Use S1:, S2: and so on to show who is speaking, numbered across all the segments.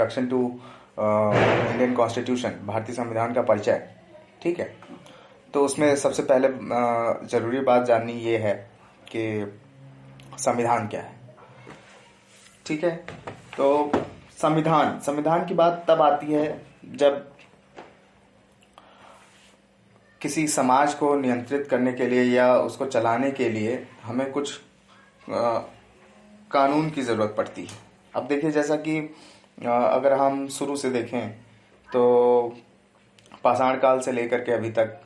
S1: Introduction to Indian constitution, भारतीय संविधान का परिचय, ठीक है। तो उसमें सबसे पहले जरूरी बात जाननी ये है कि संविधान क्या है, ठीक है। तो संविधान की बात तब आती है जब किसी समाज को नियंत्रित करने के लिए या उसको चलाने के लिए हमें कुछ कानून की ज़रूरत पड़ती है। अब देखिए, जैसा कि अगर हम शुरू से देखें तो पाषाण काल से लेकर के अभी तक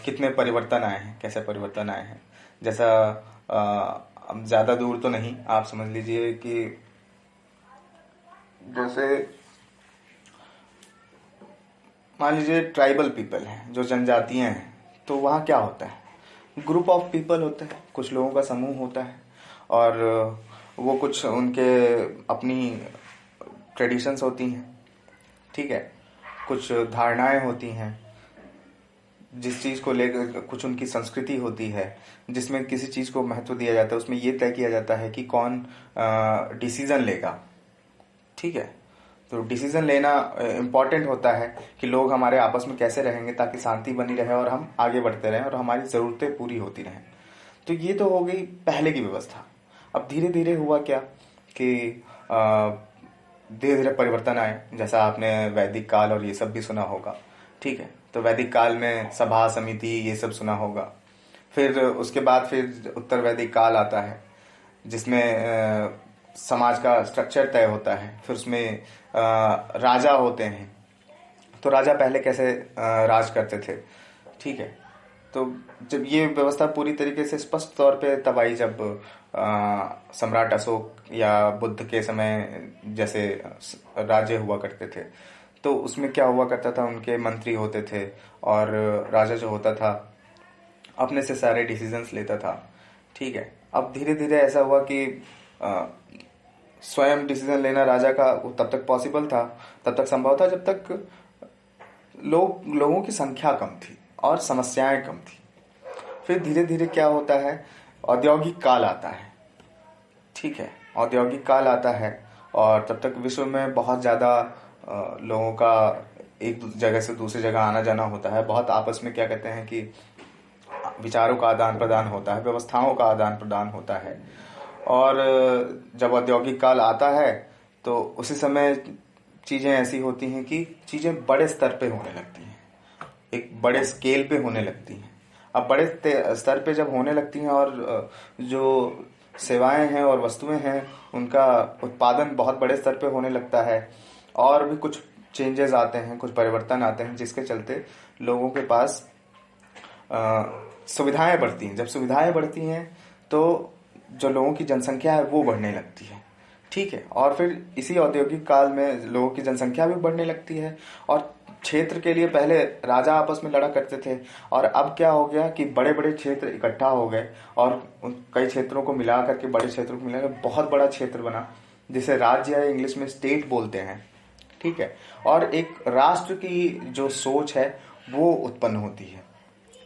S1: कितने परिवर्तन आए हैं, कैसे परिवर्तन आए हैं। जैसा अब ज़्यादा दूर तो नहीं, आप समझ लीजिए कि जैसे मान लीजिए ट्राइबल पीपल हैं, जो जनजातियां हैं, तो वहाँ क्या होता है, ग्रुप ऑफ पीपल होते हैं, कुछ लोगों का समूह होता है और वो कुछ उनके अपनी ट्रेडिशंस होती हैं, ठीक है, कुछ धारणाएं होती हैं, जिस चीज़ को लेकर कुछ उनकी संस्कृति होती है, जिसमें किसी चीज़ को महत्व दिया जाता है। उसमें ये तय किया जाता है कि कौन डिसीजन लेगा, ठीक है। तो डिसीजन लेना इम्पॉर्टेंट होता है कि लोग हमारे आपस में कैसे रहेंगे ताकि शांति बनी रहे और हम आगे बढ़ते रहें और हमारी ज़रूरतें पूरी होती रहें। तो ये तो हो गई पहले की व्यवस्था। अब धीरे धीरे हुआ क्या कि धीरे धीरे परिवर्तन आए, जैसा आपने वैदिक काल और ये सब भी सुना होगा, ठीक है। तो वैदिक काल में सभा समिति ये सब सुना होगा। फिर उसके बाद फिर उत्तर वैदिक काल आता है, जिसमें समाज का स्ट्रक्चर तय होता है। फिर उसमें राजा होते हैं। तो राजा पहले कैसे राज करते थे, ठीक है। तो जब ये व्यवस्था पूरी तरीके से स्पष्ट तौर पे तब आई जब सम्राट अशोक या बुद्ध के समय जैसे राज्य हुआ करते थे। तो उसमें क्या हुआ करता था, उनके मंत्री होते थे और राजा जो होता था अपने से सारे डिसीजंस लेता था, ठीक है। अब धीरे धीरे ऐसा हुआ कि स्वयं डिसीजन लेना राजा का तब तक पॉसिबल था, तब तक संभव था जब तक लोगों की संख्या कम थी और समस्याएं कम थी। फिर धीरे धीरे क्या होता है, औद्योगिक काल आता है, ठीक है। औद्योगिक काल आता है और तब तक विश्व में बहुत ज़्यादा लोगों का एक जगह से दूसरी जगह आना जाना होता है। बहुत आपस में क्या कहते हैं कि विचारों का आदान प्रदान होता है, व्यवस्थाओं का आदान प्रदान होता है। और जब औद्योगिक काल आता है तो उसी समय चीज़ें ऐसी होती हैं कि चीज़ें बड़े स्तर पे होने लगती हैं, एक बड़े स्केल पे होने लगती हैं। अब बड़े स्तर पे जब होने लगती हैं और जो सेवाएं हैं और वस्तुएं हैं उनका उत्पादन बहुत बड़े स्तर पे होने लगता है और भी कुछ चेंजेस आते हैं, कुछ परिवर्तन आते हैं, जिसके चलते लोगों के पास सुविधाएं बढ़ती हैं। जब सुविधाएं बढ़ती हैं तो जो लोगों की जनसंख्या है वो बढ़ने लगती है, ठीक है। और फिर इसी औद्योगिक काल में लोगों की जनसंख्या भी बढ़ने लगती है और क्षेत्र के लिए पहले राजा आपस में लड़ा करते थे और अब क्या हो गया कि बड़े बड़े क्षेत्र इकट्ठा हो गए और कई क्षेत्रों को मिला करके, बड़े क्षेत्रों को मिला कर बहुत बड़ा क्षेत्र बना, जिसे राज्य या इंग्लिश में स्टेट बोलते हैं, ठीक है। और एक राष्ट्र की जो सोच है वो उत्पन्न होती है।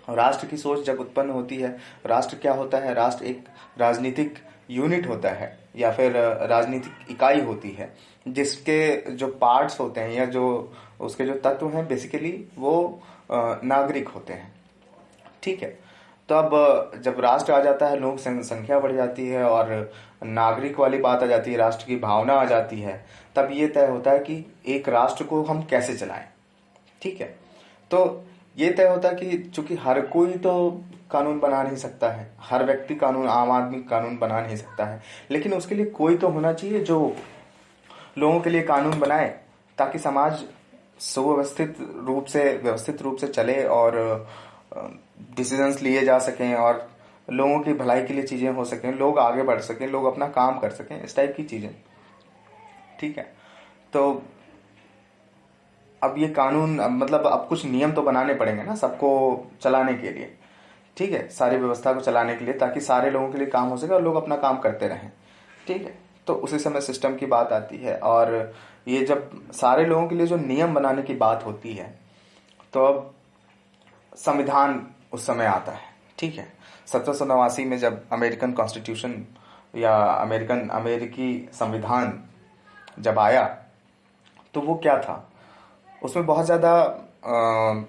S1: और राष्ट्र की सोच जब उत्पन्न होती है, राष्ट्र क्या होता है, राष्ट्र एक राजनीतिक यूनिट होता है या फिर राजनीतिक इकाई होती है, जिसके जो पार्ट्स होते हैं या जो उसके जो तत्व हैं बेसिकली वो नागरिक होते हैं, ठीक है। तो अब जब राष्ट्र आ जाता है, लोग संख्या बढ़ जाती है और नागरिक वाली बात आ जाती है, राष्ट्र की भावना आ जाती है, तब ये तय होता है कि एक राष्ट्र को हम कैसे चलाएं, ठीक है। तो ये तय होता है कि चूंकि हर कोई तो कानून बना नहीं सकता है, हर व्यक्ति कानून, आम आदमी कानून बना नहीं सकता है, लेकिन उसके लिए कोई तो होना चाहिए जो लोगों के लिए कानून बनाए ताकि समाज सुव्यवस्थित व्यवस्थित रूप से चले और डिसीजंस लिए जा सकें और लोगों की भलाई के लिए चीज़ें हो सकें, लोग आगे बढ़ सकें, लोग अपना काम कर सकें, इस टाइप की चीज़ें, ठीक है। तो अब ये कानून मतलब अब कुछ नियम तो बनाने पड़ेंगे ना सबको चलाने के लिए, ठीक है, सारी व्यवस्था को चलाने के लिए, ताकि सारे लोगों के लिए काम हो सके और लोग अपना काम करते रहें, ठीक है। तो उसी समय सिस्टम की बात आती है और ये जब सारे लोगों के लिए जो नियम बनाने की बात होती है तो अब संविधान उस समय आता है, ठीक है। 1789 में जब अमेरिकन कॉन्स्टिट्यूशन या अमेरिकी संविधान जब आया तो वो क्या था, उसमें बहुत ज़्यादा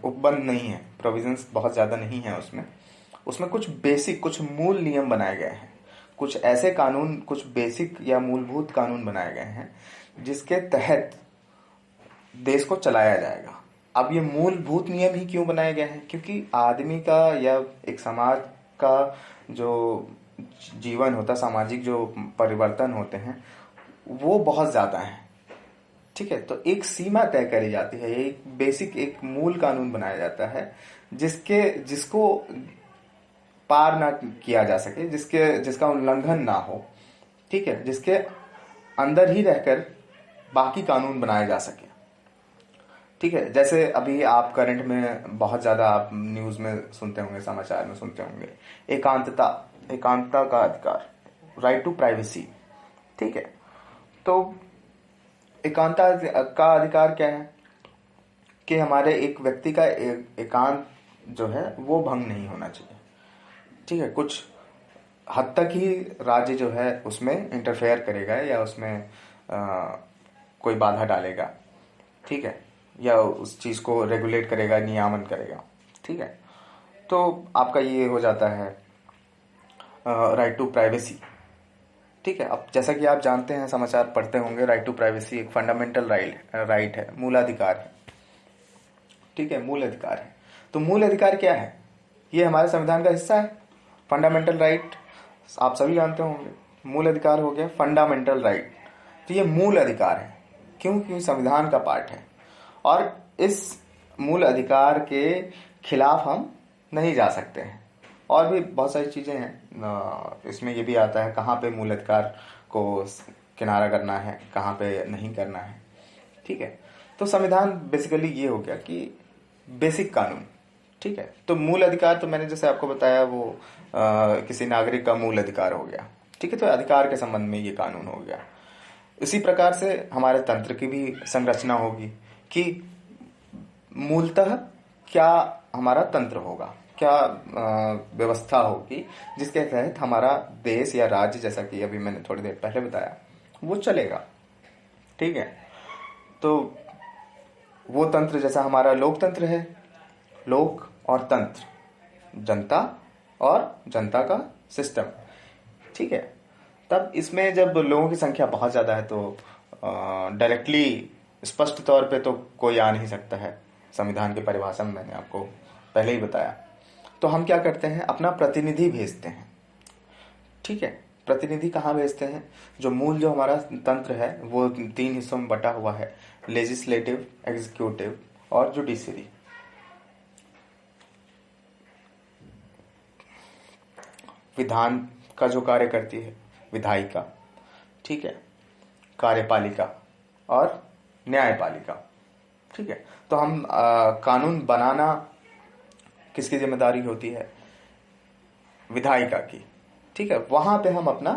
S1: उपबंध नहीं है, प्रोविजंस बहुत ज़्यादा नहीं है उसमें। उसमें कुछ बेसिक, कुछ मूल नियम बनाए गए हैं, कुछ ऐसे कानून, कुछ बेसिक या मूलभूत कानून बनाए गए हैं जिसके तहत देश को चलाया जाएगा। अब ये मूलभूत नियम ही क्यों बनाए गए हैं, क्योंकि आदमी का या एक समाज का जो जीवन होता है, सामाजिक जो परिवर्तन होते हैं वो बहुत ज़्यादा है। ठीक है, तो एक सीमा तय करी जाती है, एक बेसिक, एक मूल कानून बनाया जाता है जिसको पार ना किया जा सके, जिसका उल्लंघन ना हो। ठीक है, जिसके अंदर ही रहकर बाकी कानून बनाए जा सके। ठीक है, जैसे अभी आप करंट में बहुत ज्यादा आप न्यूज में सुनते होंगे, समाचार में सुनते होंगे, एकांतता का अधिकार, राइट टू प्राइवेसी। ठीक है, तो एकांतता का अधिकार क्या है कि हमारे एक व्यक्ति का एकांत जो है वो भंग नहीं होना चाहिए। ठीक है, कुछ हद तक ही राज्य जो है उसमें इंटरफेयर करेगा या उसमें कोई बाधा डालेगा। ठीक है, या उस चीज को रेगुलेट करेगा, नियामन करेगा। ठीक है, तो आपका ये हो जाता है राइट टू प्राइवेसी। ठीक है, अब जैसा कि आप जानते हैं, समाचार पढ़ते होंगे, राइट टू प्राइवेसी एक फंडामेंटल राइट है, मूलाधिकार है। ठीक है, मूल अधिकार है। तो मूल अधिकार क्या है, ये हमारे संविधान का हिस्सा है। फंडामेंटल राइट आप सभी जानते होंगे, मूल अधिकार हो गया फंडामेंटल राइट। तो ये मूल अधिकार है क्योंकि संविधान का पार्ट है, और इस मूल अधिकार के खिलाफ हम नहीं जा सकते हैं। और भी बहुत सारी चीजें हैं इसमें, ये भी आता है कहाँ पे मूल अधिकार को किनारा करना है, कहाँ पे नहीं करना है। ठीक है, तो संविधान बेसिकली ये हो गया कि बेसिक कानून। ठीक है, तो मूल अधिकार तो मैंने जैसे आपको बताया वो किसी नागरिक का मूल अधिकार हो गया। ठीक है, तो अधिकार के संबंध में ये कानून हो गया। इसी प्रकार से हमारे तंत्र की भी संरचना होगी कि मूलतः क्या हमारा तंत्र होगा, क्या व्यवस्था होगी जिसके तहत हमारा देश या राज्य, जैसा कि अभी मैंने थोड़ी देर पहले बताया, वो चलेगा। ठीक है, तो वो तंत्र जैसा हमारा लोकतंत्र है, लोक और तंत्र, जनता और जनता का सिस्टम। ठीक है, तब इसमें जब लोगों की संख्या बहुत ज्यादा है तो डायरेक्टली, स्पष्ट तौर पे तो कोई आ नहीं सकता है। संविधान की परिभाषा में मैंने आपको पहले ही बताया। तो हम क्या करते हैं, अपना प्रतिनिधि भेजते हैं। ठीक है, प्रतिनिधि कहाँ भेजते हैं, जो हमारा तंत्र है वो 3 हिस्सों में बटा हुआ है, लेजिस्लेटिव, एग्जीक्यूटिव और जुडिशरी। विधान का जो कार्य करती है विधायिका, ठीक है, कार्यपालिका और न्यायपालिका। ठीक है, तो हम कानून बनाना किसकी जिम्मेदारी होती है, विधायिका की। ठीक है, वहां पे हम अपना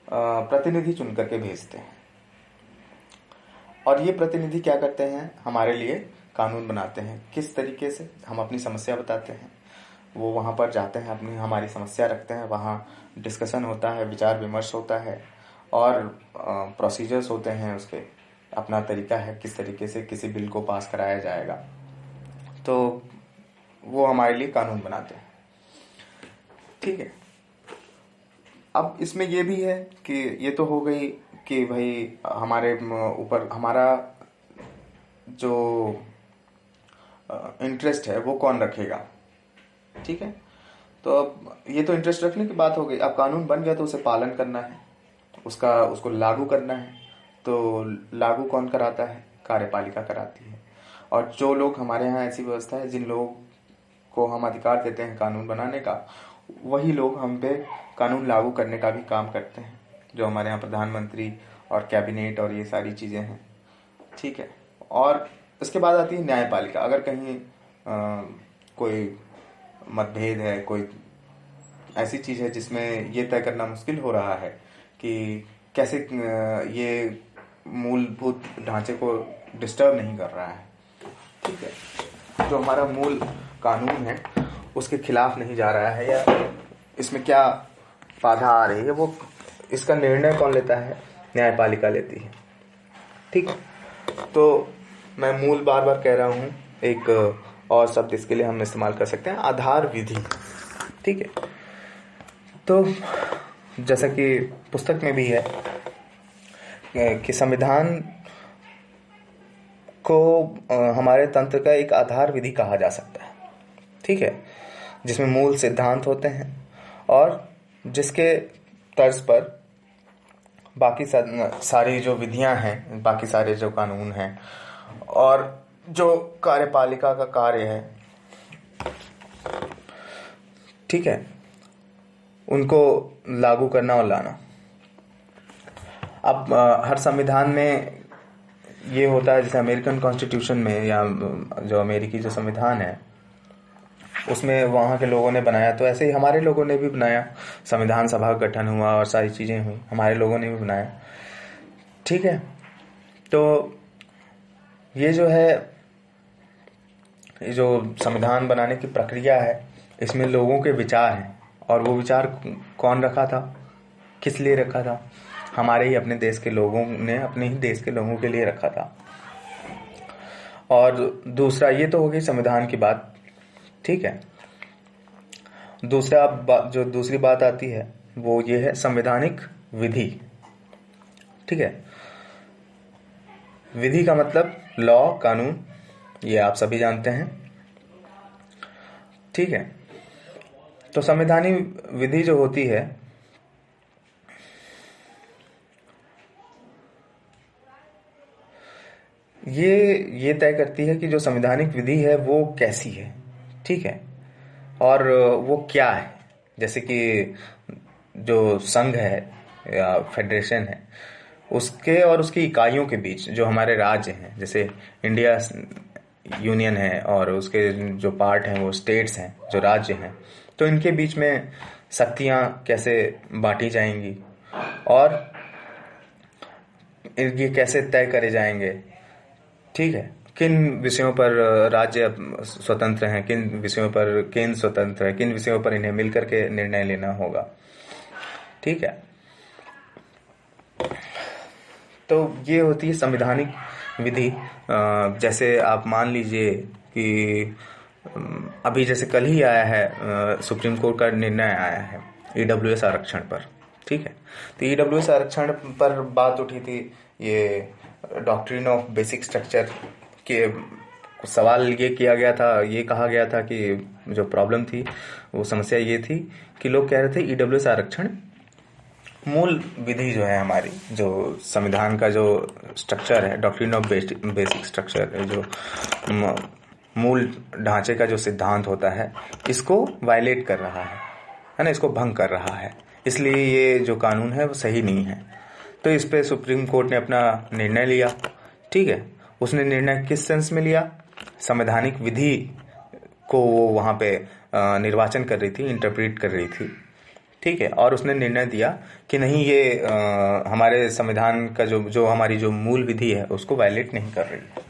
S1: प्रतिनिधि चुन करके भेजते हैं, और ये प्रतिनिधि क्या करते हैं, हमारे लिए कानून बनाते हैं। किस तरीके से, हम अपनी समस्या बताते हैं, वो वहां पर जाते हैं, अपनी हमारी समस्या रखते हैं, वहां डिस्कशन होता है, विचार विमर्श होता है, और प्रोसीजर्स होते हैं उसके, अपना तरीका है किस तरीके से किसी बिल को पास कराया जाएगा। तो वो हमारे लिए कानून बनाते हैं। ठीक है, अब इसमें ये भी है कि ये तो हो गई कि भाई हमारे ऊपर हमारा जो इंटरेस्ट है वो कौन रखेगा। ठीक है, तो अब ये तो इंटरेस्ट रखने की बात हो गई। अब कानून बन गया तो उसे पालन करना है, उसको लागू करना है। तो लागू कौन कराता है, कार्यपालिका कराती है। और जो लोग, हमारे यहाँ ऐसी व्यवस्था है, जिन लोगों को हम अधिकार देते हैं कानून बनाने का, वही लोग हम पे कानून लागू करने का भी काम करते हैं, जो हमारे यहाँ प्रधानमंत्री और कैबिनेट और ये सारी चीजें हैं। ठीक है, और इसके बाद आती है न्यायपालिका। अगर कहीं कोई मतभेद है, कोई ऐसी चीज है जिसमें ये तय करना मुश्किल हो रहा है कि कैसे ये मूलभूत ढांचे को डिस्टर्ब नहीं कर रहा है, ठीक है, जो हमारा मूल कानून है उसके खिलाफ नहीं जा रहा है, या इसमें क्या बाधा आ रही है, वो इसका निर्णय कौन लेता है, न्यायपालिका लेती है। ठीक है, तो मैं मूल बार बार कह रहा हूँ, एक और शब्द इसके लिए हम इस्तेमाल कर सकते हैं, आधार विधि। ठीक है, तो जैसा कि पुस्तक में भी है कि संविधान को हमारे तंत्र का एक आधार विधि कहा जा सकता है। ठीक है, जिसमें मूल सिद्धांत होते हैं और जिसके तर्ज पर बाकी सारी जो विधियां हैं, बाकी सारे जो कानून हैं और जो कार्यपालिका का कार्य है, ठीक है, उनको लागू करना और लाना। अब हर संविधान में ये होता है, जैसे अमेरिकन कॉन्स्टिट्यूशन में या जो अमेरिकी जो संविधान है उसमें वहाँ के लोगों ने बनाया, तो ऐसे ही हमारे लोगों ने भी बनाया। संविधान सभा का गठन हुआ और सारी चीज़ें हुई, हमारे लोगों ने भी बनाया। ठीक है, तो ये जो है, ये जो संविधान बनाने की प्रक्रिया है, इसमें लोगों के विचार हैं। और वो विचार कौन रखा था, किस लिए रखा था? हमारे ही अपने देश के लोगों ने अपने ही देश के लोगों के लिए रखा था। और दूसरा, ये तो हो गई संविधान की बात। ठीक है, जो दूसरी बात आती है वो ये है संवैधानिक विधि। ठीक है, विधि का मतलब लॉ, कानून, ये आप सभी जानते हैं। ठीक है, तो संवैधानिक विधि जो होती है ये तय करती है कि जो संवैधानिक विधि है वो कैसी है। ठीक है, और वो क्या है। जैसे कि जो संघ है या फेडरेशन है, उसके और उसकी इकाइयों के बीच जो हमारे राज्य हैं, जैसे इंडिया यूनियन है और उसके जो पार्ट हैं वो स्टेट्स हैं, जो राज्य हैं, तो इनके बीच में शक्तियां कैसे बांटी जाएंगी और ये कैसे तय करे जाएंगे। ठीक है, किन विषयों पर राज्य स्वतंत्र हैं, किन विषयों पर केंद्र स्वतंत्र है, किन विषयों पर इन्हें मिलकर के निर्णय लेना होगा। ठीक है, तो ये होती है संवैधानिक विधि। जैसे आप मान लीजिए कि अभी जैसे कल ही आया है, सुप्रीम कोर्ट का निर्णय आया है ईडब्ल्यूएस आरक्षण पर। ठीक है, तो ईडब्ल्यूएस आरक्षण पर बात उठी थी, ये डॉक्ट्रिन ऑफ बेसिक स्ट्रक्चर के सवाल ये किया गया था, ये कहा गया था कि जो प्रॉब्लम थी, वो समस्या ये थी कि लोग कह रहे थे ईडब्ल्यूएस आरक्षण मूल विधि जो है हमारी, जो संविधान का जो स्ट्रक्चर है, डॉक्ट्रिन ऑफ बेसिक स्ट्रक्चर, जो मूल ढांचे का जो सिद्धांत होता है, इसको वायलेट कर रहा है ना, इसको भंग कर रहा है, इसलिए ये जो कानून है वो सही नहीं है। तो इस पे सुप्रीम कोर्ट ने अपना निर्णय लिया। ठीक है, उसने निर्णय किस सेंस में लिया? संवैधानिक विधि को वो वहाँ पे निर्वाचन कर रही थी, इंटरप्रेट कर रही थी। ठीक है, और उसने निर्णय दिया कि नहीं, ये हमारे संविधान का जो हमारी जो मूल विधि है उसको वायलेट नहीं कर रही है।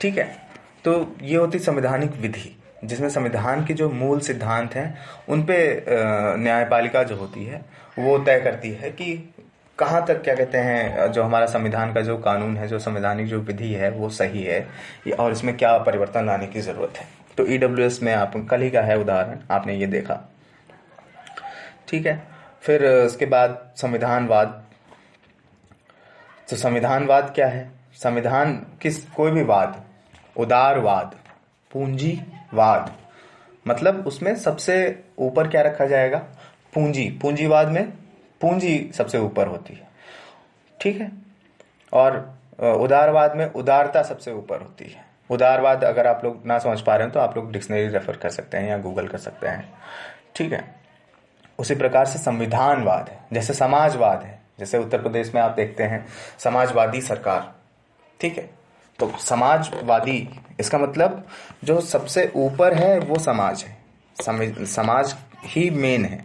S1: ठीक है, तो ये होती संवैधानिक विधि, जिसमें संविधान के जो मूल सिद्धांत हैं उन पे न्यायपालिका जो होती है वो तय करती है कि कहाँ तक, क्या कहते हैं, जो हमारा संविधान का जो कानून है, जो संवैधानिक जो विधि है वो सही है और इसमें क्या परिवर्तन लाने की जरूरत है। तो ईडब्ल्यूएस में आप कल ही का है उदाहरण, आपने ये देखा। ठीक है, फिर उसके बाद संविधानवाद। तो संविधानवाद क्या है? संविधान कोई भी वाद, उदारवाद, पूंजीवाद, मतलब उसमें सबसे ऊपर क्या रखा जाएगा? पूंजी। पूंजीवाद में पूंजी सबसे ऊपर होती है। ठीक है, और उदारवाद में उदारता सबसे ऊपर होती है। उदारवाद अगर आप लोग ना समझ पा रहे हैं तो आप लोग डिक्शनरी रेफर कर सकते हैं या गूगल कर सकते हैं। ठीक है, उसी प्रकार से संविधानवाद है। जैसे समाजवाद है, जैसे उत्तर प्रदेश में आप देखते हैं समाजवादी सरकार। ठीक है, तो समाजवादी, इसका मतलब जो सबसे ऊपर है वो समाज है, समाज ही मेन है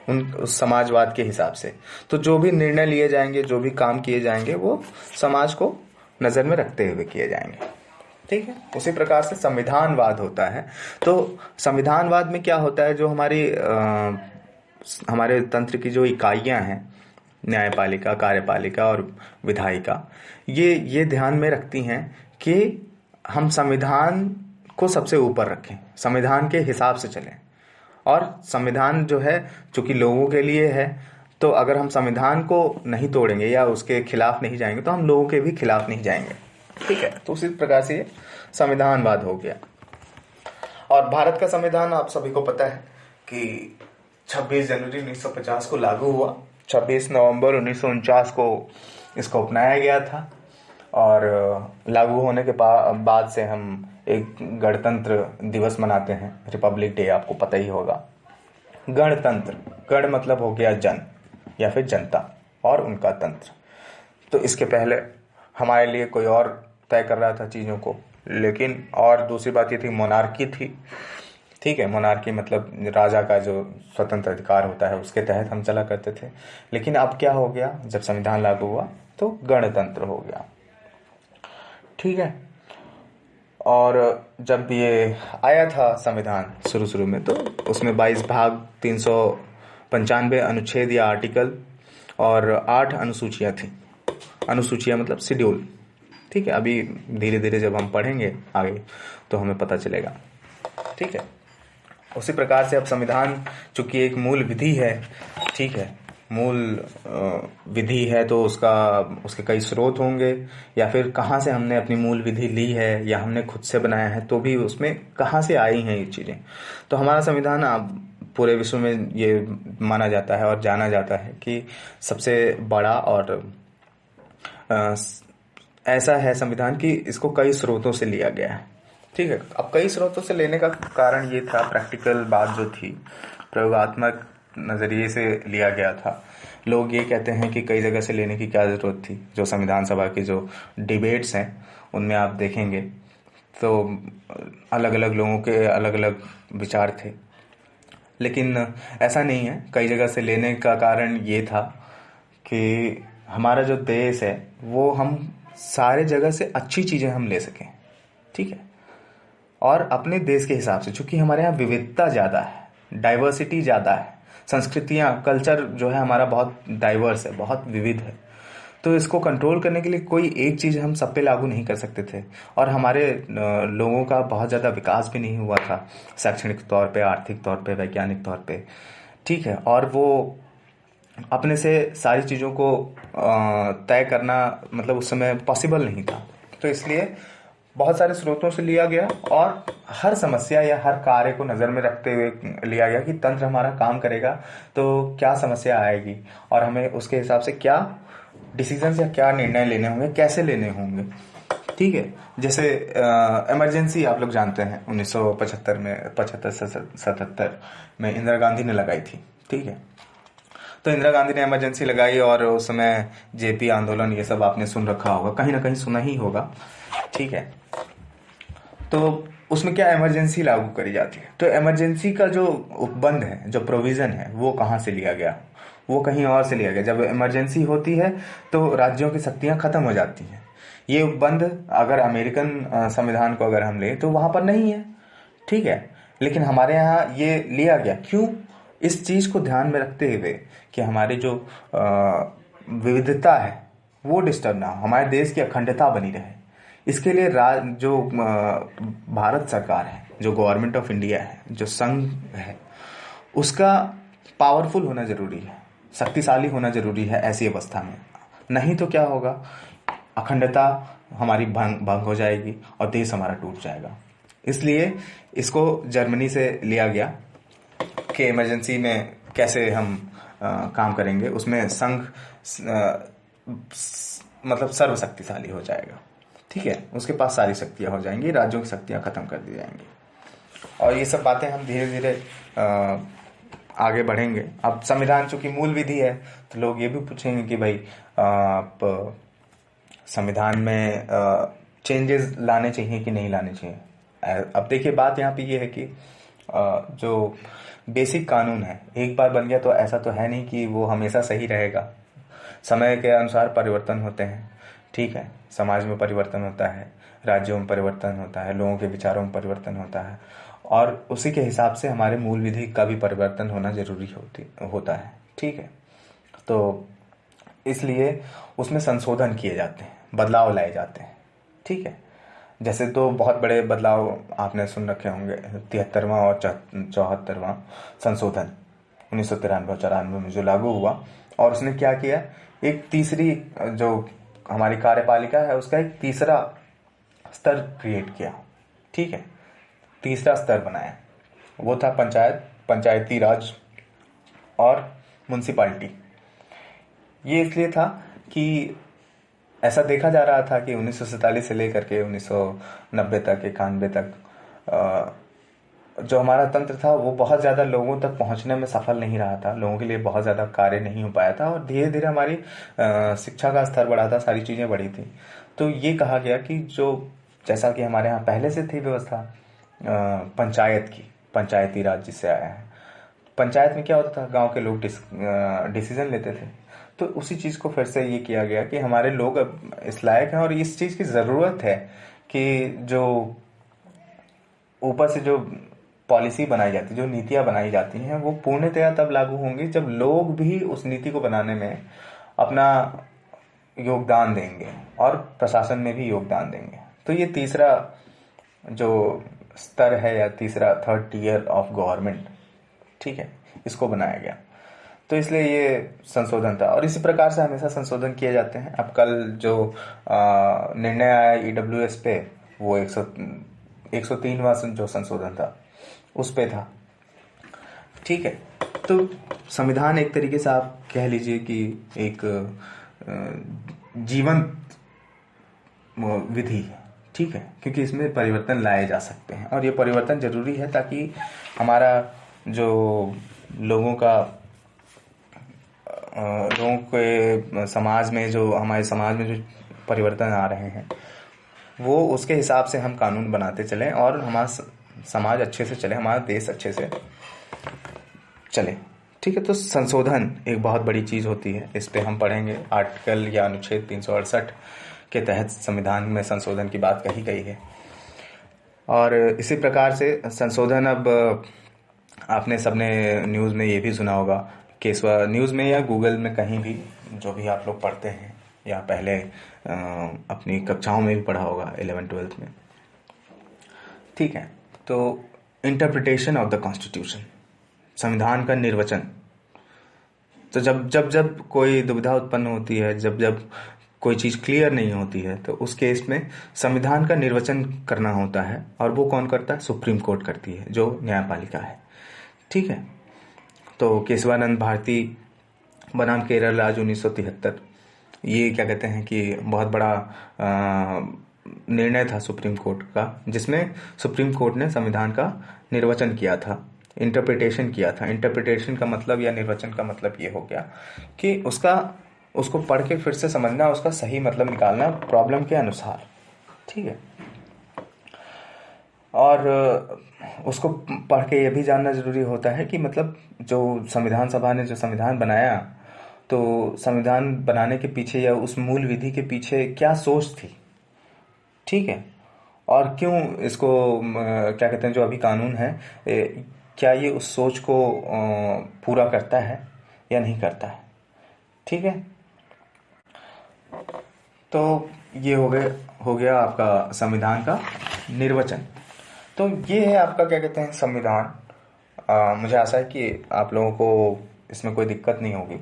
S1: उस समाजवाद के हिसाब से। तो जो भी निर्णय लिए जाएंगे, जो भी काम किए जाएंगे, वो समाज को नजर में रखते हुए किए जाएंगे। ठीक है, उसी प्रकार से संविधानवाद होता है। तो संविधानवाद में क्या होता है, जो हमारे तंत्र की जो इकाइयां हैं, न्यायपालिका, कार्यपालिका और विधायिका, ये ध्यान में रखती हैं कि हम संविधान को सबसे ऊपर रखें, संविधान के हिसाब से चलें। और संविधान जो है चूंकि लोगों के लिए है, तो अगर हम संविधान को नहीं तोड़ेंगे या उसके खिलाफ नहीं जाएंगे तो हम लोगों के भी खिलाफ नहीं जाएंगे। ठीक है, तो उसी प्रकार से ये संविधानवाद हो गया। और भारत का संविधान आप सभी को पता है कि 26 जनवरी 1950 को लागू हुआ। 26 नवंबर 1949 को इसको अपनाया गया था। और लागू होने के बाद से हम एक गणतंत्र दिवस मनाते हैं, रिपब्लिक डे, आपको पता ही होगा। गणतंत्र, गण मतलब हो गया जन या फिर जनता, और उनका तंत्र। तो इसके पहले हमारे लिए कोई और तय कर रहा था चीज़ों को, लेकिन और दूसरी बात ये थी, मोनार्की थी। ठीक है, मोनार्की मतलब राजा का जो स्वतंत्र अधिकार होता है उसके तहत हम चला करते थे। लेकिन अब क्या हो गया, जब संविधान लागू हुआ तो गणतंत्र हो गया। ठीक है, और जब ये आया था संविधान शुरू में, तो उसमें 22 भाग, 395 अनुच्छेद या आर्टिकल और 8 अनुसूचियां थी। अनुसूचियां मतलब शेड्यूल। ठीक है, अभी धीरे धीरे जब हम पढ़ेंगे आगे तो हमें पता चलेगा। ठीक है, उसी प्रकार से अब संविधान चूंकि एक मूल विधि है, ठीक है, मूल विधि है, तो उसके कई स्रोत होंगे, या फिर कहाँ से हमने अपनी मूल विधि ली है या हमने खुद से बनाया है, तो भी उसमें कहाँ से आई हैं ये चीज़ें। तो हमारा संविधान पूरे विश्व में ये माना जाता है और जाना जाता है कि सबसे बड़ा और ऐसा है संविधान कि इसको कई स्रोतों से लिया गया है। ठीक है, अब कई स्रोतों से लेने का कारण ये था, प्रैक्टिकल बात जो थी, प्रयोगात्मक नज़रिए से लिया गया था। लोग ये कहते हैं कि कई जगह से लेने की क्या ज़रूरत थी। जो संविधान सभा की जो डिबेट्स हैं उनमें आप देखेंगे तो अलग अलग लोगों के अलग अलग विचार थे, लेकिन ऐसा नहीं है। कई जगह से लेने का कारण ये था कि हमारा जो देश है वो हम सारे जगह से अच्छी चीज़ें हम ले सकें। ठीक है, और अपने देश के हिसाब से, चूंकि हमारे यहाँ विविधता ज़्यादा है, डाइवर्सिटी ज़्यादा है, संस्कृतियाँ, कल्चर जो है हमारा बहुत डाइवर्स है, बहुत विविध है, तो इसको कंट्रोल करने के लिए कोई एक चीज़ हम सब पे लागू नहीं कर सकते थे। और हमारे लोगों का बहुत ज़्यादा विकास भी नहीं हुआ था, शैक्षणिक तौर पे, आर्थिक तौर पे, वैज्ञानिक तौर पे। ठीक है, और वो अपने से सारी चीज़ों को तय करना मतलब उस समय पॉसिबल नहीं था। तो इसलिए बहुत सारे स्रोतों से लिया गया और हर समस्या या हर कार्य को नज़र में रखते हुए लिया गया कि तंत्र हमारा काम करेगा तो क्या समस्या आएगी और हमें उसके हिसाब से क्या डिसीजंस या क्या निर्णय लेने होंगे, कैसे लेने होंगे। ठीक है, जैसे इमरजेंसी आप लोग जानते हैं 1975 में, 75-77 में इंदिरा गांधी ने लगाई थी। ठीक है, तो इंदिरा गांधी ने इमरजेंसी लगाई और उस समय जेपी आंदोलन ये सब आपने सुन रखा होगा, कहीं ना कहीं सुना ही होगा। ठीक है, तो उसमें क्या इमरजेंसी लागू करी जाती है, तो इमरजेंसी का जो उपबंध है, जो प्रोविजन है, वो कहाँ से लिया गया, वो कहीं और से लिया गया। जब इमरजेंसी होती है तो राज्यों की शक्तियां खत्म हो जाती हैं। ये उपबंध अगर अमेरिकन संविधान को अगर हम ले तो वहां पर नहीं है। ठीक है, लेकिन हमारे यहाँ ये लिया गया। क्यों? इस चीज को ध्यान में रखते हुए कि हमारी जो विविधता है वो डिस्टर्ब ना हो, हमारे देश की अखंडता बनी रहे। इसके लिए जो भारत सरकार है, जो गवर्नमेंट ऑफ इंडिया है, जो संघ है, उसका पावरफुल होना जरूरी है, शक्तिशाली होना जरूरी है ऐसी अवस्था में। नहीं तो क्या होगा, अखंडता हमारी भंग हो जाएगी और देश हमारा टूट जाएगा। इसलिए इसको जर्मनी से लिया गया कि इमरजेंसी में कैसे हम काम करेंगे। उसमें संघ मतलब सर्वशक्तिशाली हो जाएगा। ठीक है, उसके पास सारी शक्तियां हो जाएंगी, राज्यों की शक्तियां खत्म कर दी जाएंगी। और ये सब बातें हम धीरे धीरे आगे बढ़ेंगे। अब संविधान चूंकि मूल विधि है तो लोग ये भी पूछेंगे कि भाई आप संविधान में चेंजेस लाने चाहिए कि नहीं लाने चाहिए। अब देखिए, बात यहाँ पे ये है कि जो बेसिक कानून है एक बार बन गया तो ऐसा तो है नहीं कि वो हमेशा सही रहेगा। समय के अनुसार परिवर्तन होते हैं। ठीक है, समाज में परिवर्तन होता है, राज्यों में परिवर्तन होता है, लोगों के विचारों में परिवर्तन होता है, और उसी के हिसाब से हमारे मूल विधि का भी परिवर्तन होना जरूरी होता है। ठीक है, तो इसलिए उसमें संशोधन किए जाते हैं, बदलाव लाए जाते हैं। ठीक है, जैसे तो बहुत बड़े बदलाव आपने सुन रखे होंगे, 73वां और 74वां संशोधन 1993 और 94 में जो लागू हुआ। और उसने क्या किया, एक तीसरी जो हमारी कार्यपालिका है उसका एक तीसरा स्तर क्रिएट किया। ठीक है, तीसरा स्तर बनाया, वो था पंचायती राज और म्युनिसिपैलिटी। ये इसलिए था कि ऐसा देखा जा रहा था कि 1947 से लेकर के 1990 तक 91 तक जो हमारा तंत्र था वो बहुत ज़्यादा लोगों तक पहुंचने में सफल नहीं रहा था, लोगों के लिए बहुत ज़्यादा कार्य नहीं हो पाया था। और धीरे धीरे हमारी शिक्षा का स्तर बढ़ा था, सारी चीज़ें बढ़ी थी। तो ये कहा गया कि जो जैसा कि हमारे यहाँ पहले से थी व्यवस्था पंचायत की, पंचायती राज जिससे आया है, पंचायत में क्या होता था, गांव के लोग डिसीजन लेते थे। तो उसी चीज़ को फिर से ये किया गया कि हमारे लोग अब इस लायक हैं और इस चीज़ की ज़रूरत है कि जो ऊपर से जो पॉलिसी बनाई जाती है, जो नीतियाँ बनाई जाती हैं, वो पूर्णतया तब लागू होंगी जब लोग भी उस नीति को बनाने में अपना योगदान देंगे और प्रशासन में भी योगदान देंगे। तो ये तीसरा जो स्तर है या तीसरा थर्ड टियर ऑफ गवर्नमेंट, ठीक है, इसको बनाया गया। तो इसलिए ये संशोधन था और इसी प्रकार से हमेशा संशोधन किए जाते हैं। अब कल जो निर्णय आया ईडब्ल्यूएस पे, वो 103वां जो संशोधन था उस पे था। ठीक है, तो संविधान एक तरीके से आप कह लीजिए कि एक जीवंत विधि है। ठीक है, क्योंकि इसमें परिवर्तन लाए जा सकते हैं और ये परिवर्तन जरूरी है ताकि हमारा जो लोगों के समाज में जो हमारे समाज में जो परिवर्तन आ रहे हैं वो उसके हिसाब से हम कानून बनाते चलें और हमारा समाज अच्छे से चले, हमारा देश अच्छे से चले। ठीक है, तो संशोधन एक बहुत बड़ी चीज़ होती है, इस पे हम पढ़ेंगे। आर्टिकल या अनुच्छेद 368 के तहत संविधान में संशोधन की बात कही गई है। और इसी प्रकार से संशोधन, अब आपने सबने न्यूज़ में ये भी सुना होगा, केसवा न्यूज़ में या गूगल में कहीं भी, जो भी आप लोग पढ़ते हैं या पहले अपनी कक्षाओं में भी पढ़ा होगा 11th-12th में। ठीक है, तो इंटरप्रिटेशन ऑफ द कॉन्स्टिट्यूशन, संविधान का निर्वचन। तो जब कोई दुविधा उत्पन्न होती है, जब कोई चीज़ क्लियर नहीं होती है, तो उस केस में संविधान का निर्वचन करना होता है। और वो कौन करता है? सुप्रीम कोर्ट करती है, जो न्यायपालिका है। ठीक है, तो केशवानंद भारती बनाम केरल राज्य 1973, ये क्या कहते हैं कि बहुत बड़ा निर्णय था सुप्रीम कोर्ट का, जिसमें सुप्रीम कोर्ट ने संविधान का निर्वचन किया था, इंटरप्रिटेशन किया था। इंटरप्रिटेशन का मतलब या निर्वचन का मतलब ये हो गया कि उसको पढ़ के फिर से समझना, उसका सही मतलब निकालना प्रॉब्लम के अनुसार। ठीक है, और उसको पढ़ के ये भी जानना जरूरी होता है कि मतलब जो संविधान सभा ने जो संविधान बनाया, तो संविधान बनाने के पीछे या उस मूल विधि के पीछे क्या सोच थी। ठीक है, और क्यों इसको क्या कहते हैं, जो अभी कानून है, क्या ये उस सोच को पूरा करता है या नहीं करता है। ठीक है, तो ये हो गया आपका संविधान का निर्वचन। तो ये है आपका क्या कहते हैं संविधान। मुझे आशा है कि आप लोगों को इसमें कोई दिक्कत नहीं होगी।